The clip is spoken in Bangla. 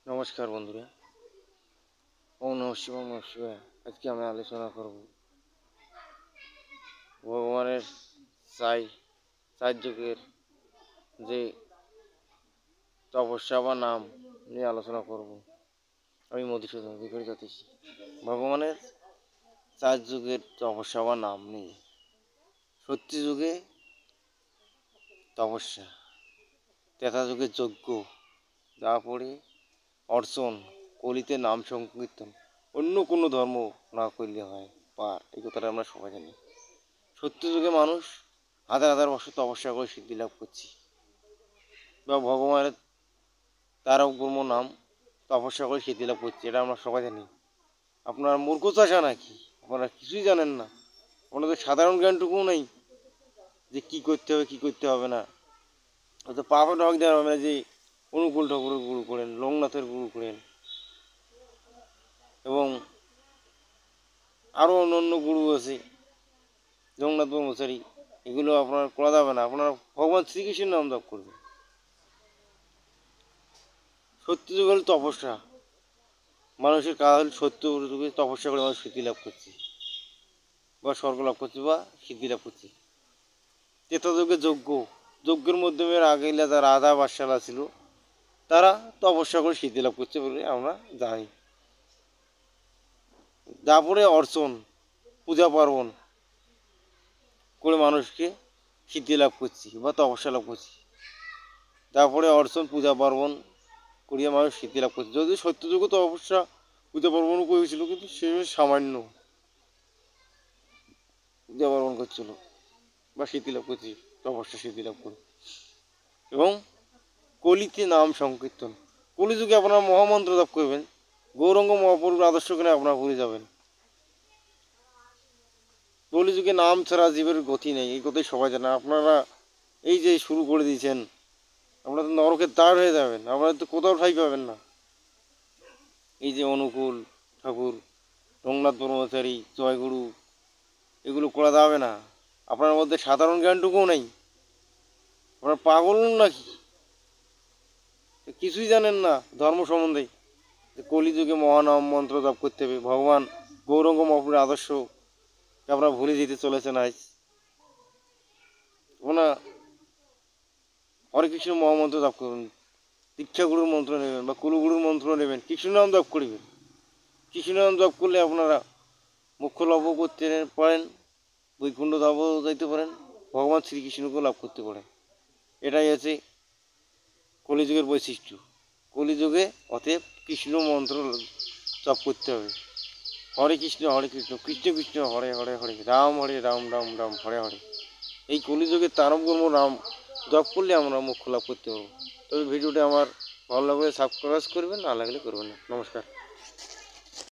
নমস্কার বন্ধুরা। ওম নমঃ শিবায় নমঃ শিবায়। আজকে আমি আলোচনা করব ভগবানের চার যুগের যে তপস্যা বা নাম নিয়ে আলোচনা করব। আমি মধুসূদন বিপরী জ্যোতিষ। ভগবানের চার যুগের তপস্যা বা নাম নিয়ে সত্যি যুগে তপস্যা, ত্রেতা যুগে যজ্ঞ, তারপরে অর্চন, কলিতে নাম সংকীর্তন, অন্য কোনো ধর্ম না করলে হয় পার। এই কথাটা আমরা সবাই জানি। সত্য যুগে মানুষ হাজার হাজার বছর তপস্যা করে সিদ্ধি লাভ করছে, বা ভগবানের তারক ব্রহ্ম নাম তপস্যা করে সিদ্ধি লাভ করছে, এটা আমরা সবাই জানি। আপনারা মূর্খ চাষা নাকি? আপনারা কিছুই জানেন না। আপনাদের সাধারণ জ্ঞানটুকুও নেই যে কী করতে হবে কী করতে হবে না। হয়তো পাপে ঢক দেওয়া হবে না যে অনুকূল ঠাকুরের গুরু করেন, লোকনাথের গুরু করেন, এবং আরও অন্য অন্য গুরু আছে, জগন্নাথ ব্রহ্মচারী। এগুলো আপনার করা যাবে না। আপনারা ভগবান শ্রীকৃষ্ণের নাম জপ করবেন। সত্য যুগ হল তপস্যা। মানুষের কাজ হল সত্য যুগে তপস্যা করে মানুষ সিদ্ধি লাভ করছে, বা স্বর্গ লাভ করছে, বা সিদ্ধি লাভ করছে। ত্রেতা যুগে যজ্ঞ, যজ্ঞের মাধ্যমে আগে যারা রাজা বাদশারা ছিল তারা তপস্যা করে সিদ্ধি লাভ করছে বলে আমরা জানি। তারপরে অর্চন, পূজা পার্বণ করে মানুষকে সিদ্ধি লাভ করছি বা তপস্যা লাভ করছি। তারপরে অর্চন, পূজা পার্বণ করিয়া মানুষ সিদ্ধি লাভ করছে। যদি সত্যযুগ তপস্যা পূজা পার্বণ করেছিল, কিন্তু সে সামান্য পূজা পার্বণ করছিল বা সিদ্ধি লাভ করছি, তপস্যা সিদ্ধি লাভ করে। এবং কলিতে নাম সংকীর্তন, কলিযুগে আপনারা মহামন্ত্র জপ করবেন, গৌরাঙ্গ মহাপ্রভুর আদর্শ কিনে আপনারা ভুলে যাবেন। কলিযুগে নাম ছাড়া জীবের গতি নেই, এই কথাই সবাই জানেন। আপনারা এই যে শুরু করে দিয়েছেন, আপনারা তো নরকের দ্বার হয়ে যাবেন, আপনারা তো কোথাও ঠাঁই পাবেন না। এই যে অনুকূল ঠাকুর, লোকনাথ ব্রহ্মচারী, জয়গুরু, এগুলো করা যাবে না। আপনার মধ্যে সাধারণ জ্ঞানটুকুও নেই। আপনার পাগল নাকি? কিছুই জানেন না ধর্ম সম্বন্ধে। কলিযুগে মহানাম মন্ত্র জপ করতে হবে, ভগবান গৌরাঙ্গ মহাপ্রভুর আদর্শ আপনারা ভুলে যেতে চলেছেন। আজ আপনারা হরে কৃষ্ণ মহামন্ত্র জপ করুন, দীক্ষাগুরুর মন্ত্র নেবেন বা কুলগুরুর মন্ত্র নেবেন, কৃষ্ণ নাম জপ করবেন। কৃষ্ণ নাম জপ করলে আপনারা মোক্ষ লাভও করতে পারেন, বৈকুণ্ঠ ধামও যাইতে পারেন, ভগবান শ্রীকৃষ্ণকেও লাভ করতে পারেন। এটাই আছে কলিযুগের বৈশিষ্ট্য। কলিযুগে অতএব কৃষ্ণ মন্ত্র জপ করতে হবে। হরে কৃষ্ণ কৃষ্ণ কৃষ্ণ হরে হরে হরে, রাম হরে রাম রাম রাম হরে হরে। এই কলিযুগে তারক ব্রহ্ম নাম জপ করলে আমরা মোক্ষ লাভ করতে পারবো। তবে ভিডিওটা আমার ভালো লাগলে সাবস্ক্রাইব করবেন, না লাগলে করবেন না। নমস্কার।